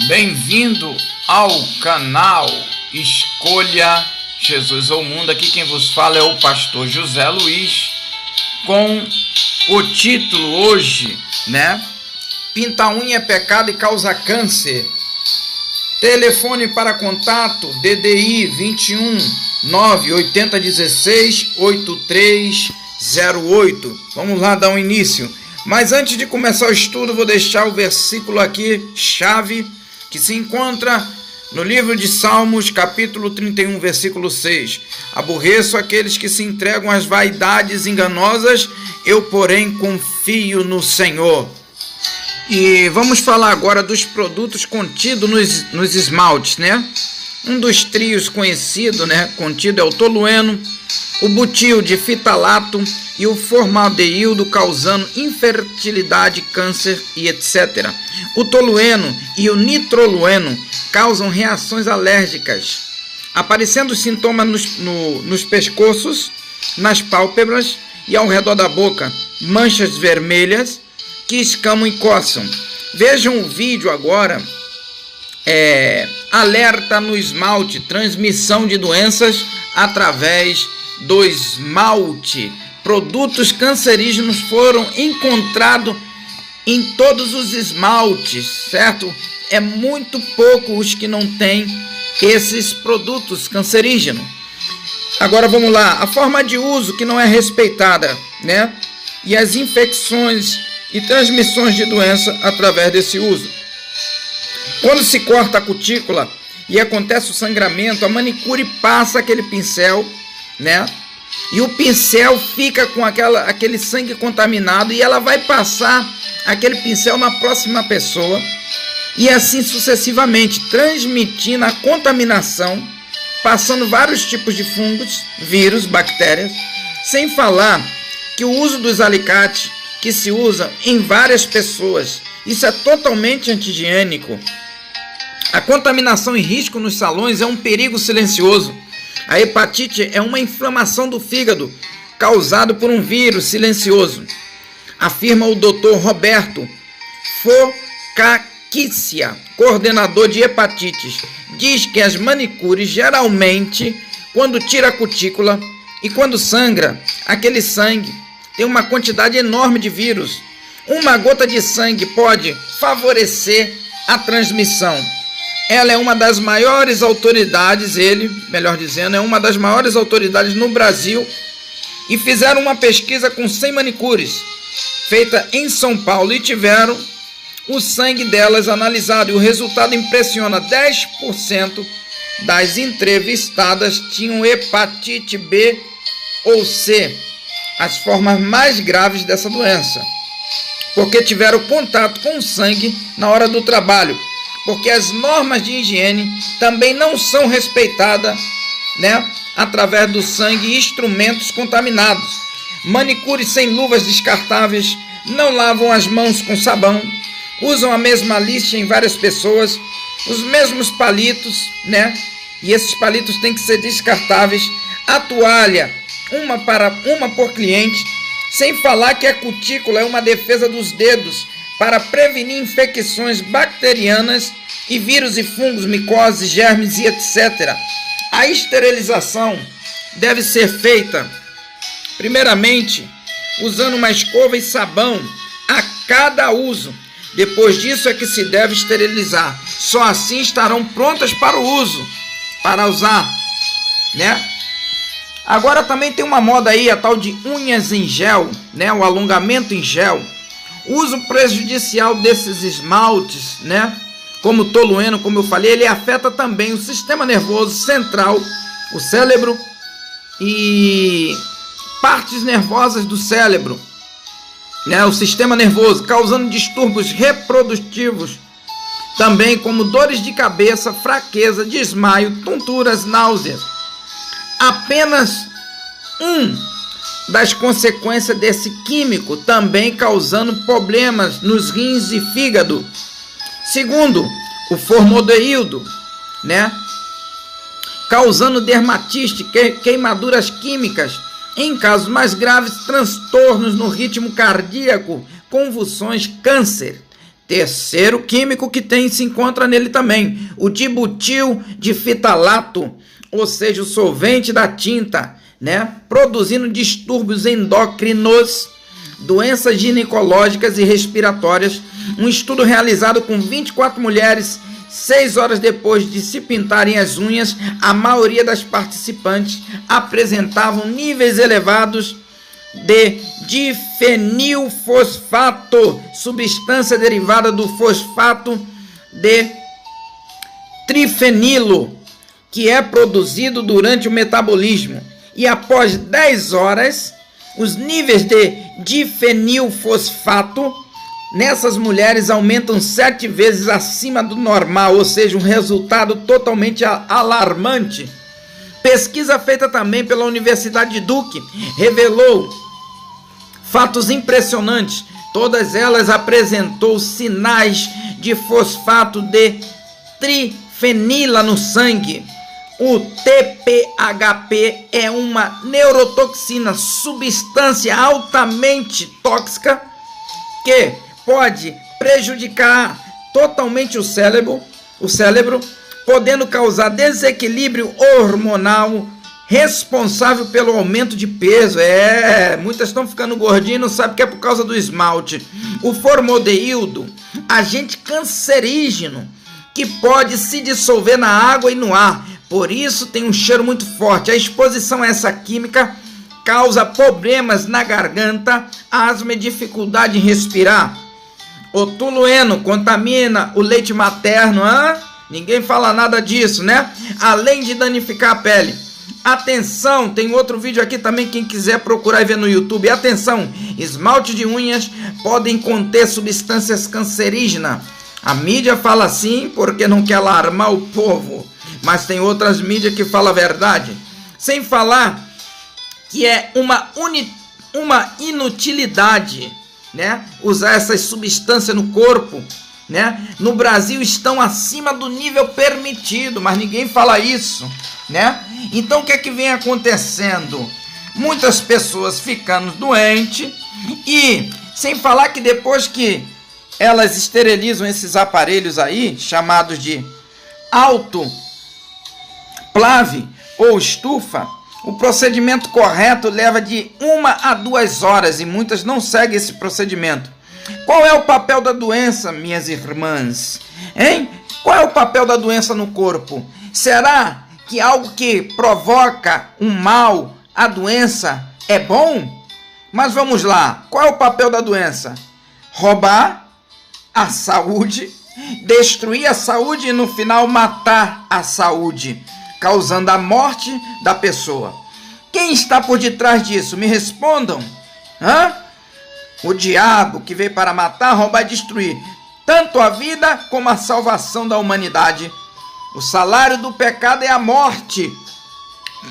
Bem-vindo ao canal Escolha Jesus ao Mundo. Aqui quem vos fala é o pastor José Luiz, com o título hoje, Pintar unha é pecado e causa câncer. Telefone para contato DDI 21 980 16 8308. Vamos lá dar um início. Mas antes de começar o estudo, vou deixar o versículo aqui, chave, que se encontra no livro de Salmos, capítulo 31, versículo 6. Aborreço aqueles que se entregam às vaidades enganosas, eu, porém, confio no Senhor. E vamos falar agora dos produtos contidos nos esmaltes, Um dos trios conhecido, contido é o tolueno, o butil de fitalato e o formaldeído, causando infertilidade, câncer e etc. O tolueno e o nitrolueno causam reações alérgicas, aparecendo sintomas nos pescoços, nas pálpebras e ao redor da boca, manchas vermelhas que escamam e coçam. Vejam o vídeo agora. Alerta no esmalte, transmissão de doenças através do esmalte. Produtos cancerígenos foram encontrados em todos os esmaltes, certo? É muito pouco os que não têm esses produtos cancerígenos. Agora vamos lá, a forma de uso que não é respeitada, E as infecções e transmissões de doença através desse uso. Quando se corta a cutícula e acontece o sangramento, a manicure passa aquele pincel, E o pincel fica com aquele sangue contaminado e ela vai passar aquele pincel na próxima pessoa e assim sucessivamente, transmitindo a contaminação, passando vários tipos de fungos, vírus, bactérias, sem falar que o uso dos alicates que se usa em várias pessoas, isso é totalmente anti-higiênico. A contaminação e risco nos salões é um perigo silencioso. A hepatite é uma inflamação do fígado causada por um vírus silencioso, afirma o Dr. Roberto Focaccia, coordenador de hepatites. Diz que as manicures geralmente, quando tira a cutícula e quando sangra, aquele sangue tem uma quantidade enorme de vírus. Uma gota de sangue pode favorecer a transmissão. Ela é uma das maiores autoridades, é uma das maiores autoridades no Brasil, e fizeram uma pesquisa com 100 manicures, feita em São Paulo, e tiveram o sangue delas analisado, e o resultado impressiona. 10% das entrevistadas tinham hepatite B ou C, as formas mais graves dessa doença, porque tiveram contato com o sangue na hora do trabalho, porque as normas de higiene também não são respeitadas, através do sangue e instrumentos contaminados. Manicures sem luvas descartáveis, não lavam as mãos com sabão, usam a mesma lixa em várias pessoas, os mesmos palitos, E esses palitos têm que ser descartáveis. A toalha, uma por cliente, sem falar que a cutícula é uma defesa dos dedos para prevenir infecções bacterianas e vírus e fungos, micoses, germes e etc. A esterilização deve ser feita, primeiramente, usando uma escova e sabão a cada uso. Depois disso é que se deve esterilizar. Só assim estarão prontas para o uso, para usar, Agora também tem uma moda aí, a tal de unhas em gel, o alongamento em gel. O uso prejudicial desses esmaltes, como o tolueno, como eu falei, ele afeta também o sistema nervoso central, o cérebro e partes nervosas do cérebro, o sistema nervoso, causando distúrbios reprodutivos, também como dores de cabeça, fraqueza, desmaio, tonturas, náuseas. Apenas das consequências desse químico, também causando problemas nos rins e fígado. Segundo, o formaldeído, causando dermatite, queimaduras químicas, em casos mais graves, transtornos no ritmo cardíaco, convulsões, câncer. Terceiro químico que se encontra nele também, o dibutil de fitalato, ou seja, o solvente da tinta, né? Produzindo distúrbios endócrinos, doenças ginecológicas e respiratórias. Um estudo realizado com 24 mulheres, 6 horas depois de se pintarem as unhas, a maioria das participantes apresentavam níveis elevados de difenilfosfato, substância derivada do fosfato de trifenilo, que é produzido durante o metabolismo. E após 10 horas, os níveis de difenilfosfato nessas mulheres aumentam 7 vezes acima do normal, ou seja, um resultado totalmente alarmante. Pesquisa feita também pela Universidade de Duke revelou fatos impressionantes. Todas elas apresentou sinais de fosfato de trifenila no sangue. O TPHP é uma neurotoxina, substância altamente tóxica que pode prejudicar totalmente o cérebro, podendo causar desequilíbrio hormonal, responsável pelo aumento de peso. Muitas estão ficando gordinhas e não sabem que é por causa do esmalte. O formaldeído, agente cancerígeno, que pode se dissolver na água e no ar. Por isso tem um cheiro muito forte. A exposição a essa química causa problemas na garganta, asma e dificuldade em respirar. O tolueno contamina o leite materno. Ninguém fala nada disso, né? Além de danificar a pele. Atenção, tem outro vídeo aqui também, quem quiser procurar e ver no YouTube. Atenção, esmalte de unhas podem conter substâncias cancerígenas. A mídia fala assim porque não quer alarmar o povo, mas tem outras mídias que falam a verdade. Sem falar que é uma inutilidade, né? Usar essas substâncias no corpo, né? No Brasil estão acima do nível permitido, mas ninguém fala isso, né? Então o que é que vem acontecendo? Muitas pessoas ficando doentes, e sem falar que depois que elas esterilizam esses aparelhos aí, chamados de autoclave ou estufa, o procedimento correto leva de 1 a 2 horas e muitas não seguem esse procedimento. Qual é o papel da doença, minhas irmãs? Hein? Qual é o papel da doença no corpo? Será que algo que provoca um mal, a doença, é bom? Mas vamos lá, qual é o papel da doença? Roubar a saúde, destruir a saúde e no final matar a saúde, causando a morte da pessoa. Quem está por detrás disso? Me respondam. O diabo, que veio para matar, roubar e destruir tanto a vida como a salvação da humanidade. O salário do pecado é a morte.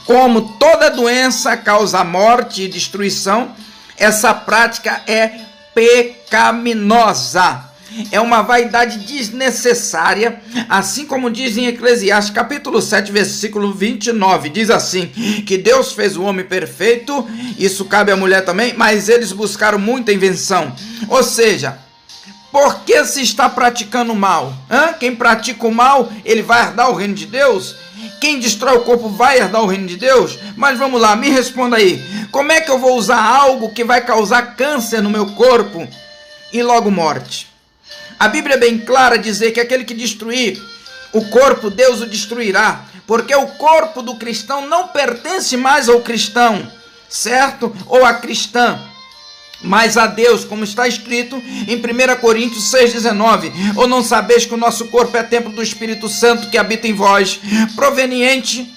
Como toda doença causa morte e destruição, essa prática é pecaminosa. É uma vaidade desnecessária, assim como diz em Eclesiastes capítulo 7, versículo 29, diz assim, que Deus fez o homem perfeito, isso cabe à mulher também, mas eles buscaram muita invenção. Ou seja, por que se está praticando o mal? Quem pratica o mal, ele vai herdar o reino de Deus? Quem destrói o corpo vai herdar o reino de Deus? Mas vamos lá, me responda aí, como é que eu vou usar algo que vai causar câncer no meu corpo e logo morte? A Bíblia é bem clara a dizer que aquele que destruir o corpo, Deus o destruirá, porque o corpo do cristão não pertence mais ao cristão, certo? Ou à cristã, mas a Deus, como está escrito em 1 Coríntios 6,19, ou não sabeis que o nosso corpo é templo do Espírito Santo que habita em vós, proveniente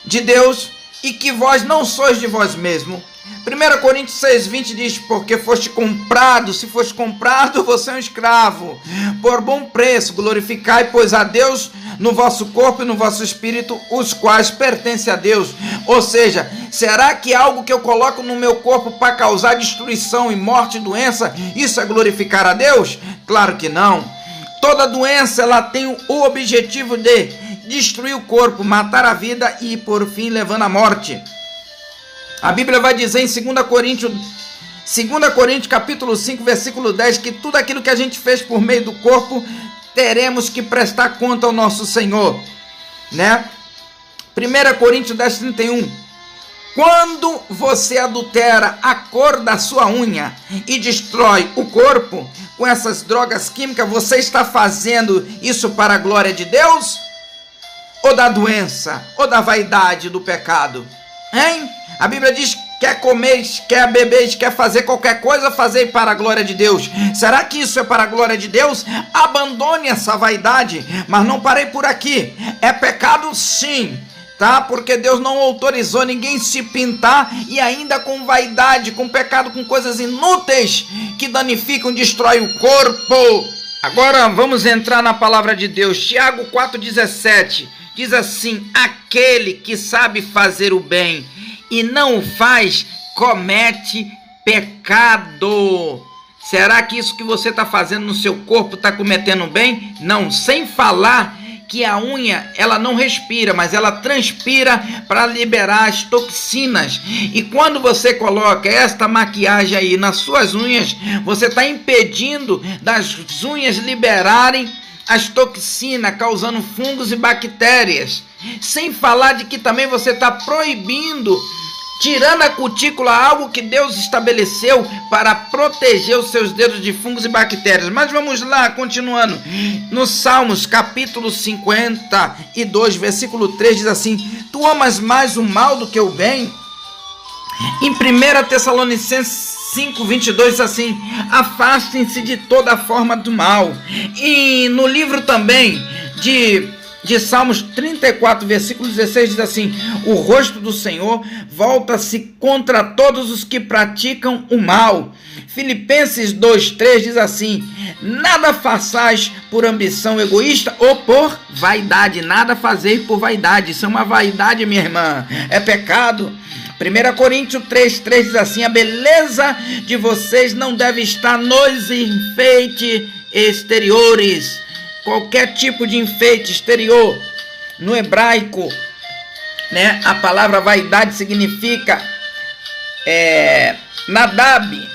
de Deus, e que vós não sois de vós mesmo. 1 Coríntios 6,20 diz, porque foste comprado, se foste comprado, você é um escravo, por bom preço, glorificai, pois, a Deus no vosso corpo e no vosso espírito, os quais pertencem a Deus. Ou seja, será que algo que eu coloco no meu corpo para causar destruição e morte e doença, isso é glorificar a Deus? Claro que não. Toda doença, ela tem o objetivo de destruir o corpo, matar a vida e, por fim, levando à morte. A Bíblia vai dizer em 2 Coríntios 2 Coríntios capítulo 5, versículo 10, que tudo aquilo que a gente fez por meio do corpo, teremos que prestar conta ao nosso Senhor, né? 1 Coríntios 10, 31. Quando você adultera a cor da sua unha e destrói o corpo com essas drogas químicas, você está fazendo isso para a glória de Deus? Ou da doença? Ou da vaidade do pecado? Hein? A Bíblia diz: quer comer, quer beber, quer fazer qualquer coisa, fazer para a glória de Deus. Será que isso é para a glória de Deus? Abandone essa vaidade. Mas não parei por aqui. É pecado sim, tá? Porque Deus não autorizou ninguém se pintar e ainda com vaidade, com pecado, com coisas inúteis que danificam, destroem o corpo. Agora vamos entrar na palavra de Deus. Tiago 4,17 diz assim: aquele que sabe fazer o bem e não o faz, comete pecado. Será que isso que você está fazendo no seu corpo está cometendo bem? Não, sem falar que a unha, ela não respira, mas ela transpira para liberar as toxinas. E quando você coloca esta maquiagem aí nas suas unhas, você está impedindo das unhas liberarem as toxinas, causando fungos e bactérias. Sem falar de que também você está proibindo, tirando a cutícula, algo que Deus estabeleceu para proteger os seus dedos de fungos e bactérias. Mas vamos lá, continuando. No Salmos, capítulo 52, versículo 3, diz assim: tu amas mais o mal do que o bem? Em 1 Tessalonicenses 5:22 diz assim: afastem-se de toda forma do mal. E no livro também de Salmos 34, versículo 16 diz assim: o rosto do Senhor volta-se contra todos os que praticam o mal. Filipenses 2:3 diz assim: nada façais por ambição egoísta ou por vaidade. Nada fazer por vaidade. Isso é uma vaidade, minha irmã, é pecado. 1 Coríntios 3:3 diz assim: a beleza de vocês não deve estar nos enfeites exteriores. Qualquer tipo de enfeite exterior. No hebraico, né, a palavra vaidade significa nadab,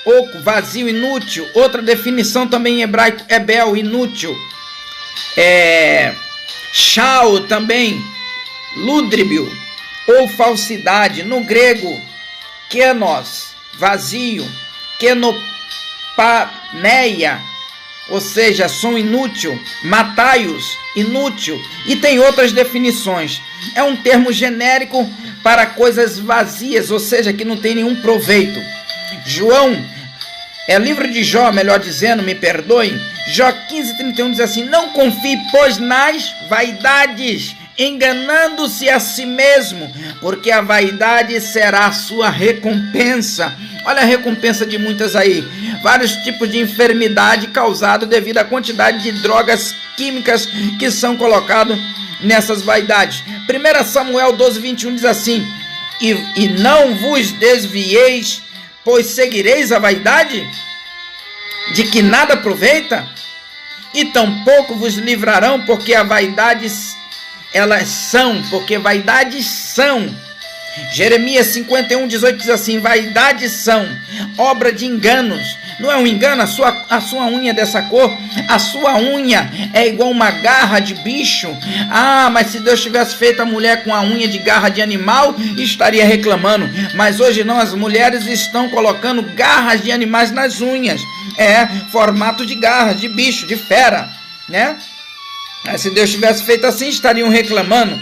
oco, vazio, inútil. Outra definição também em hebraico é bel, inútil. Shao também, lúdribio ou falsidade. No grego, kenos, vazio, kenopaneia, ou seja, som inútil, mataios, inútil, e tem outras definições. É um termo genérico para coisas vazias, ou seja, que não tem nenhum proveito. Livro de Jó, melhor dizendo, me perdoem, Jó 15:31 diz assim: não confie, pois, nas vaidades, enganando-se a si mesmo, porque a vaidade será a sua recompensa. Olha a recompensa de muitas aí. Vários tipos de enfermidade causado devido à quantidade de drogas químicas que são colocadas nessas vaidades. 1 Samuel 12:21 diz assim: e não vos desvieis, pois seguireis a vaidade, de que nada aproveita, e tampouco vos livrarão, porque a vaidade porque vaidades são. Jeremias 51:18 diz assim: vaidades são obra de enganos. Não é um engano a sua unha dessa cor? A sua unha é igual uma garra de bicho. Ah, mas se Deus tivesse feito a mulher com a unha de garra de animal, estaria reclamando. Mas hoje não, as mulheres estão colocando garras de animais nas unhas. Formato de garra, de bicho, de fera, né? Mas se Deus tivesse feito assim, estariam reclamando,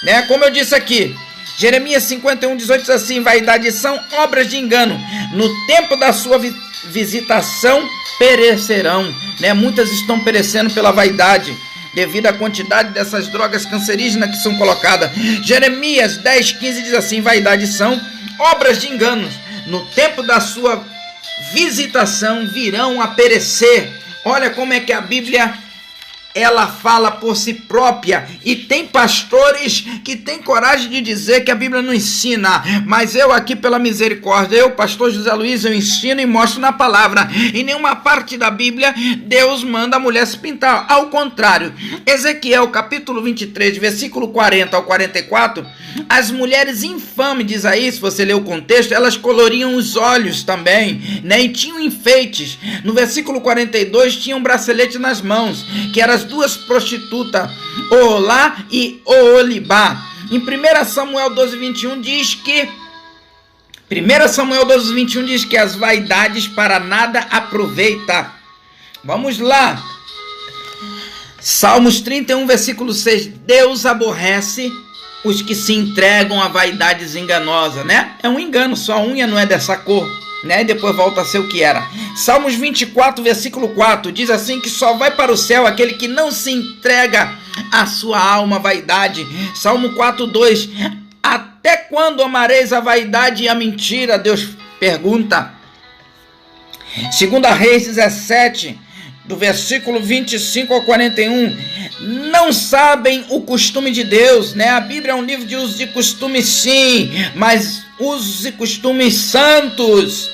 né? Como eu disse aqui, Jeremias 51:18 diz assim: vaidades são obras de engano, no tempo da sua visitação perecerão, né? Muitas estão perecendo pela vaidade, devido à quantidade dessas drogas cancerígenas que são colocadas. Jeremias 10:15 diz assim: vaidades são obras de enganos, no tempo da sua visitação virão a perecer. Olha como é que a Bíblia ela fala por si própria, e tem pastores que têm coragem de dizer que a Bíblia não ensina, mas eu aqui pela misericórdia, eu, pastor José Luiz, eu ensino e mostro na palavra. Em nenhuma parte da Bíblia Deus manda a mulher se pintar, ao contrário. Ezequiel capítulo 23, versículo 40 ao 44, as mulheres infames de Isaías, se você ler o contexto, elas coloriam os olhos também, né? E tinham enfeites. No versículo 42 tinha um bracelete nas mãos, que eram as duas prostitutas, Oholá e Oholibá. Em 1 Samuel 12:21 diz que 1 Samuel 12:21 diz que as vaidades para nada aproveita. Vamos lá. Salmos 31, versículo 6. Deus aborrece os que se entregam a vaidades enganosas, né? É um engano, sua unha não é dessa cor, né? E depois volta a ser o que era. Salmos 24, versículo 4, diz assim que só vai para o céu aquele que não se entrega a sua alma à vaidade. Salmo 4, 2, até quando amareis a vaidade e a mentira? Deus pergunta. 2 Reis 17, do versículo 25 ao 41, não sabem o costume de Deus, né? A Bíblia é um livro de usos e costumes, sim, mas usos e costumes santos,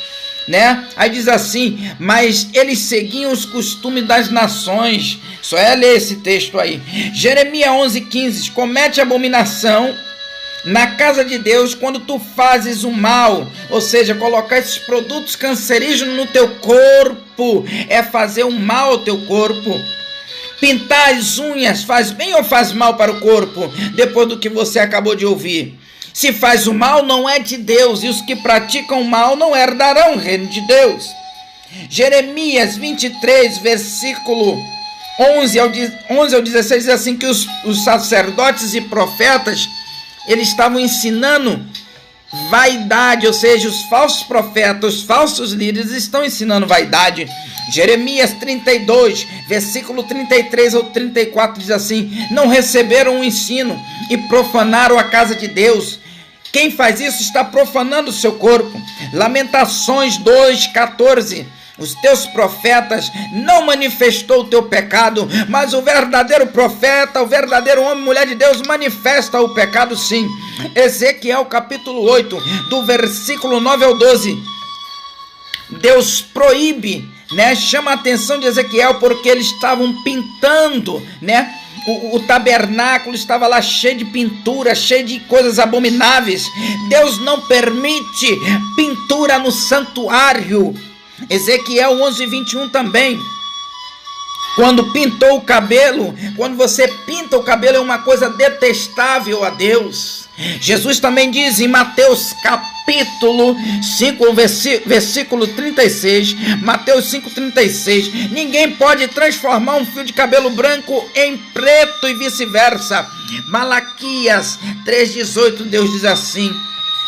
né? Aí diz assim, mas eles seguiam os costumes das nações. Só é ler esse texto aí. Jeremias 11:15, comete abominação na casa de Deus quando tu fazes o mal, ou seja, colocar esses produtos cancerígenos no teu corpo, é fazer o mal ao teu corpo. Pintar as unhas faz bem ou faz mal para o corpo? Depois do que você acabou de ouvir, se faz o mal, não é de Deus, e os que praticam o mal não herdarão o reino de Deus. Jeremias 23, versículo 11 ao 16, diz assim que os sacerdotes e profetas, eles estavam ensinando vaidade, ou seja, os falsos profetas, os falsos líderes estão ensinando vaidade. Jeremias 32, versículo 33 ao 34 diz assim, não receberam o ensino e profanaram a casa de Deus. Quem faz isso está profanando o seu corpo. Lamentações 2:14, os teus profetas não manifestou o teu pecado, mas o verdadeiro profeta, o verdadeiro homem e mulher de Deus manifesta o pecado, sim. Ezequiel capítulo 8, do versículo 9 ao 12, Deus proíbe, né? Chama a atenção de Ezequiel porque eles estavam pintando, né? O tabernáculo estava lá cheio de pintura, cheio de coisas abomináveis. Deus não permite pintura no santuário. Ezequiel 11:21 também. Quando pintou o cabelo, quando você pinta o cabelo, é uma coisa detestável a Deus. Jesus também diz em Mateus capítulo 5, versículo 36, Mateus 5:36, ninguém pode transformar um fio de cabelo branco em preto e vice-versa. Malaquias 3:18, Deus diz assim,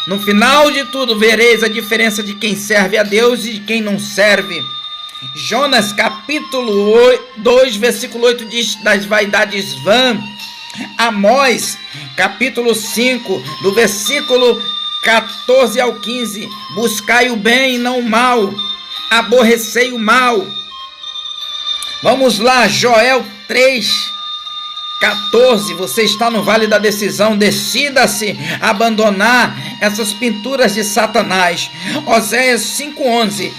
no final de tudo vereis a diferença de quem serve a Deus e de quem não serve. Jonas capítulo 2, versículo 8 diz das vaidades vãs. Amós capítulo 5, do versículo 14 ao 15, buscai o bem e não o mal, aborrecei o mal. Vamos lá, Joel 3:14, você está no vale da decisão, decida-se abandonar essas pinturas de Satanás. Oséias 5:11,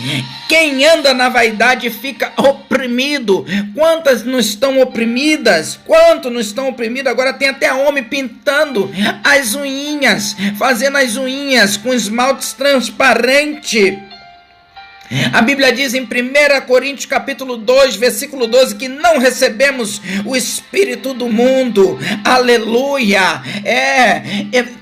quem anda na vaidade fica oprimido. Quantas não estão oprimidas? Quanto não estão oprimidos? Agora tem até homem pintando as unhas, fazendo as unhas com esmaltes transparente. A Bíblia diz em 1 Coríntios capítulo 2, versículo 12, que não recebemos o espírito do mundo. Aleluia!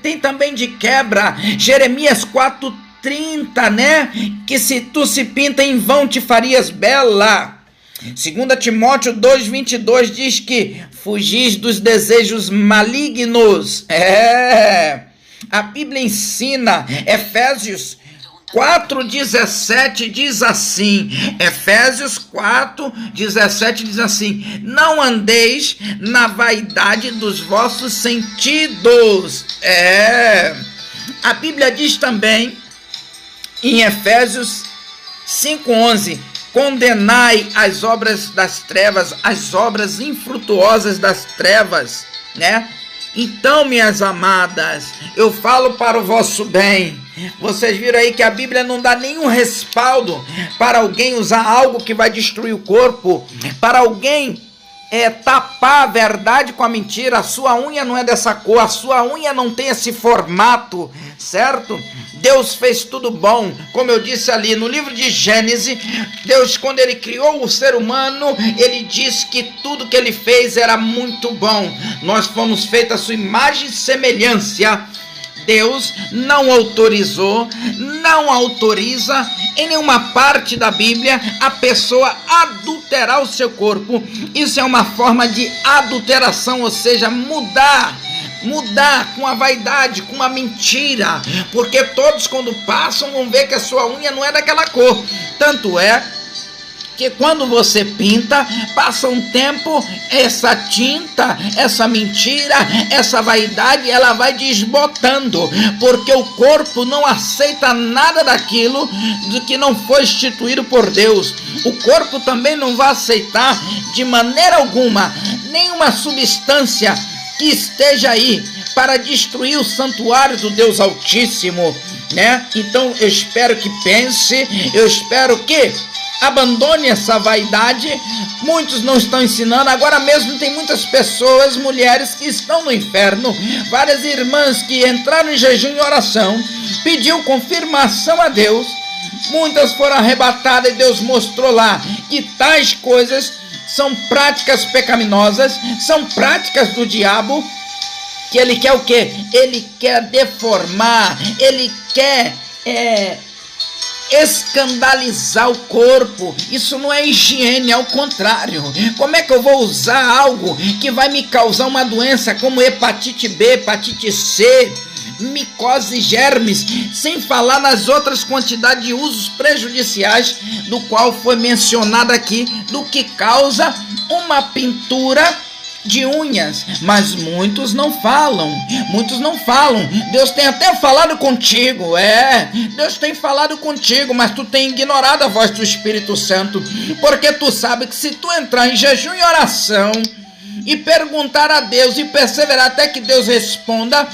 Tem também de quebra, Jeremias 4:30, né? Que se tu se pinta em vão te farias bela. 2 Timóteo 2:22 diz que fugis dos desejos malignos. A Bíblia ensina, Efésios 4:17 diz assim, Efésios 4:17 diz assim, não andeis na vaidade dos vossos sentidos. A Bíblia diz também em Efésios 5:11, condenai as obras das trevas, as obras infrutuosas das trevas, né? Então, minhas amadas, eu falo para o vosso bem. Vocês viram aí que a Bíblia não dá nenhum respaldo para alguém usar algo que vai destruir o corpo, para alguém tapar a verdade com a mentira. A sua unha não é dessa cor, a sua unha não tem esse formato, certo? Deus fez tudo bom, como eu disse ali no livro de Gênesis. Deus, quando ele criou o ser humano, ele disse que tudo que ele fez era muito bom. Nós fomos feitos à sua imagem e semelhança. Deus não autorizou, não autoriza em nenhuma parte da Bíblia a pessoa adulterar o seu corpo. Isso é uma forma de adulteração, ou seja, mudar com a vaidade, com a mentira, porque todos quando passam vão ver que a sua unha não é daquela cor. Tanto é que quando você pinta, passa um tempo, essa tinta, essa mentira, essa vaidade, ela vai desbotando, porque o corpo não aceita nada daquilo do que não foi instituído por Deus. O corpo também não vai aceitar de maneira alguma nenhuma substância que esteja aí para destruir o santuário do Deus Altíssimo, né? Então eu espero que pense, eu espero que abandone essa vaidade. Muitos não estão ensinando. Agora mesmo tem muitas pessoas, mulheres, que estão no inferno. Várias irmãs que entraram em jejum e oração, pediu confirmação a Deus. Muitas foram arrebatadas e Deus mostrou lá que tais coisas são práticas pecaminosas, são práticas do diabo, que ele quer o quê? Ele quer deformar, ele quer escandalizar o corpo. Isso não é higiene, ao contrário. Como é que eu vou usar algo que vai me causar uma doença como hepatite B, hepatite C, micose e germes, sem falar nas outras quantidades de usos prejudiciais do qual foi mencionado aqui, do que causa uma pintura de unhas? Mas muitos não falam. Deus tem até falado contigo, Deus tem falado contigo, mas tu tem ignorado a voz do Espírito Santo, porque tu sabe que se tu entrar em jejum e oração e perguntar a Deus e perseverar até que Deus responda,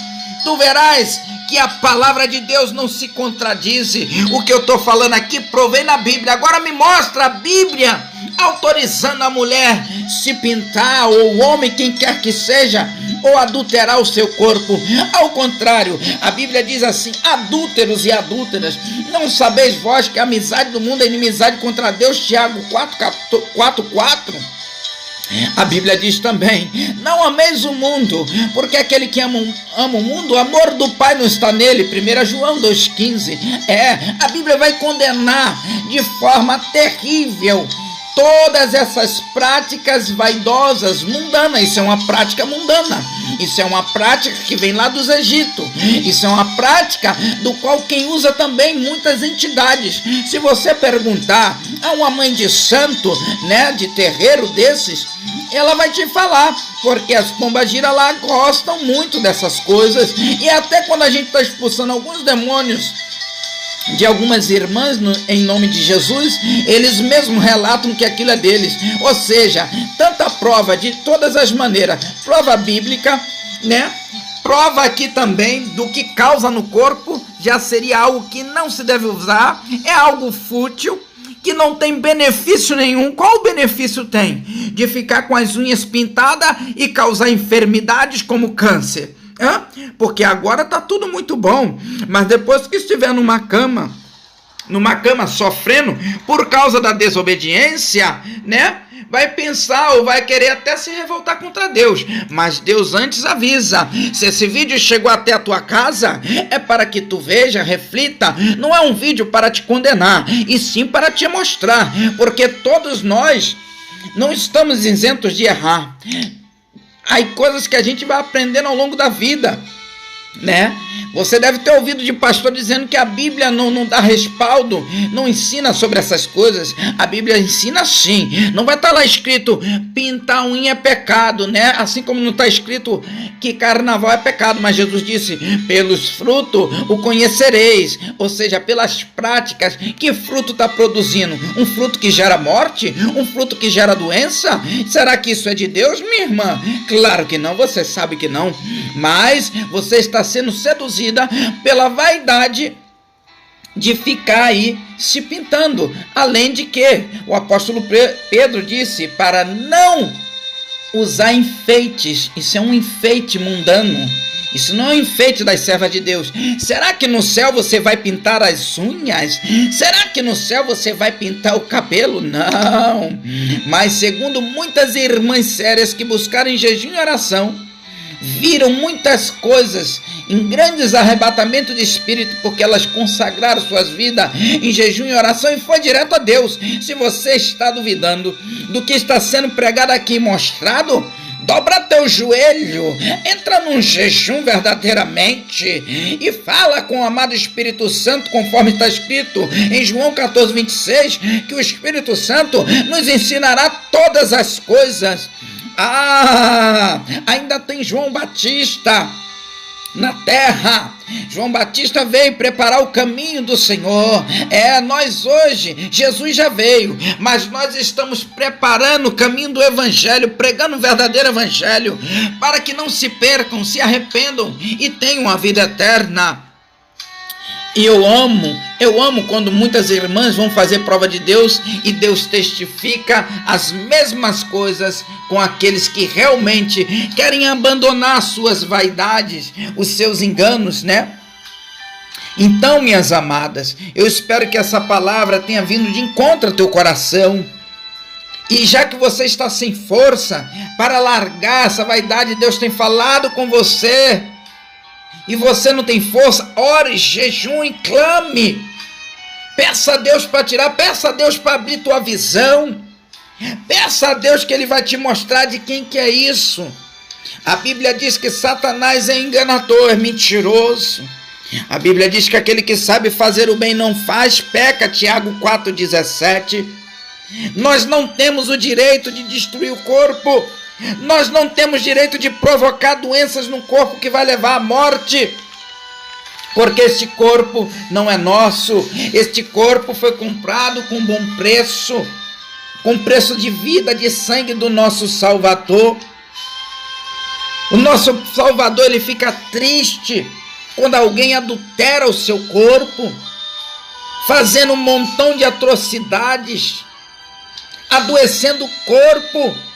tu verás que a palavra de Deus não se contradiz. O que eu estou falando aqui provém na Bíblia. Agora me mostra a Bíblia autorizando a mulher se pintar, ou o homem, quem quer que seja, ou adulterar o seu corpo. Ao contrário, a Bíblia diz assim: adúlteros e adúlteras, não sabeis vós que a amizade do mundo é inimizade contra Deus? Tiago 4:4. A Bíblia diz também: não ameis o mundo, porque aquele que ama o mundo, o amor do Pai não está nele. 1 João 2,15. A Bíblia vai condenar de forma terrível todas essas práticas vaidosas, mundanas. Isso é uma prática mundana. Isso é uma prática que vem lá dos Egito. Isso é uma prática do qual quem usa também muitas entidades. Se você perguntar a uma mãe de santo, né, de terreiro desses, ela vai te falar, porque as pombagiras lá gostam muito dessas coisas. E até quando a gente está expulsando alguns demônios de algumas irmãs em nome de Jesus, eles mesmos relatam que aquilo é deles. Ou seja, tanta prova de todas as maneiras, prova bíblica, né? Prova aqui também do que causa no corpo, já seria algo que não se deve usar, é algo fútil, que não tem benefício nenhum. Qual o benefício tem de ficar com as unhas pintadas e causar enfermidades como câncer? Porque agora tá tudo muito bom, mas depois que estiver numa cama sofrendo por causa da desobediência, né, vai pensar ou vai querer até se revoltar contra Deus. Mas Deus antes avisa: se esse vídeo chegou até a tua casa, é para que tu veja, reflita. Não é um vídeo para te condenar, e sim para te mostrar, porque todos nós não estamos isentos de errar. Há coisas que a gente vai aprendendo ao longo da vida, né? Você deve ter ouvido de pastor dizendo que a Bíblia não dá respaldo, não ensina sobre essas coisas. A Bíblia ensina sim. Não vai estar lá escrito pintar unha é pecado, né? Assim como não está escrito que carnaval é pecado, mas Jesus disse, pelos frutos o conhecereis, ou seja, pelas práticas. Que fruto está produzindo? Um fruto que gera morte? Um fruto que gera doença? Será que isso é de Deus, minha irmã? Claro que não, você sabe que não, mas você está sendo seduzida pela vaidade de ficar aí se pintando. Além de que o apóstolo Pedro disse para não usar enfeites. Isso é um enfeite mundano. Isso não é um enfeite das servas de Deus. Será que no céu você vai pintar as unhas? Será que no céu você vai pintar o cabelo? Não. Mas segundo muitas irmãs sérias que buscaram em jejum e oração, viram muitas coisas em grandes arrebatamentos de espírito, porque elas consagraram suas vidas em jejum e oração e foi direto a Deus. Se você está duvidando do que está sendo pregado aqui e mostrado, dobra teu joelho, entra num jejum verdadeiramente e fala com o amado Espírito Santo, conforme está escrito em João 14:26, que o Espírito Santo nos ensinará todas as coisas. Ainda tem João Batista na terra. João Batista veio preparar o caminho do Senhor. Nós hoje, Jesus já veio, mas nós estamos preparando o caminho do Evangelho, pregando o verdadeiro Evangelho, para que não se percam, se arrependam e tenham a vida eterna. E eu amo quando muitas irmãs vão fazer prova de Deus e Deus testifica as mesmas coisas com aqueles que realmente querem abandonar suas vaidades, os seus enganos, né? Então, minhas amadas, eu espero que essa palavra tenha vindo de encontro ao teu coração. E já que você está sem força para largar essa vaidade, Deus tem falado com você, e você não tem força, ore, jejum, clame. Peça a Deus para tirar, peça a Deus para abrir tua visão. Peça a Deus que Ele vai te mostrar de quem que é isso. A Bíblia diz que Satanás é enganador, é mentiroso. A Bíblia diz que aquele que sabe fazer o bem não faz, peca, Tiago 4,17. Nós não temos o direito de destruir o corpo. Nós não temos direito de provocar doenças no corpo que vai levar à morte, porque este corpo não é nosso. Este corpo foi comprado com bom preço, com preço de vida, de sangue do nosso Salvador. O nosso Salvador, ele fica triste quando alguém adultera o seu corpo, fazendo um montão de atrocidades, adoecendo o corpo.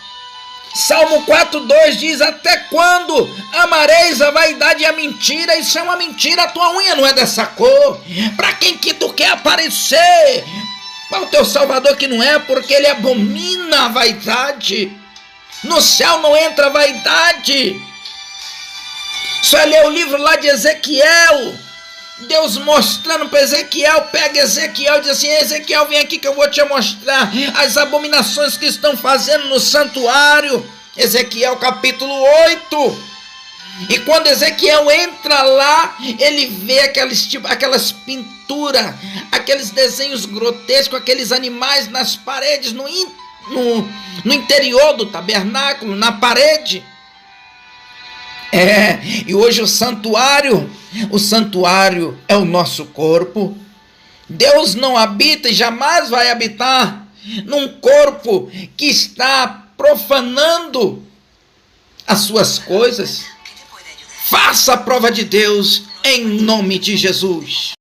Salmo 4,2 diz, até quando amareis a vaidade e a mentira? Isso é uma mentira, a tua unha não é dessa cor. Para quem que tu quer aparecer? Para o teu Salvador que não é, porque ele abomina a vaidade. No céu não entra vaidade. Só é ler o livro lá de Ezequiel, Deus mostrando para Ezequiel, pega Ezequiel e diz assim, Ezequiel, vem aqui que eu vou te mostrar as abominações que estão fazendo no santuário. Ezequiel capítulo 8. E quando Ezequiel entra lá, ele vê aquelas pinturas, aqueles desenhos grotescos, aqueles animais nas paredes, no interior do tabernáculo, na parede. E hoje o santuário é o nosso corpo. Deus não habita e jamais vai habitar num corpo que está profanando as suas coisas. Faça a prova de Deus em nome de Jesus.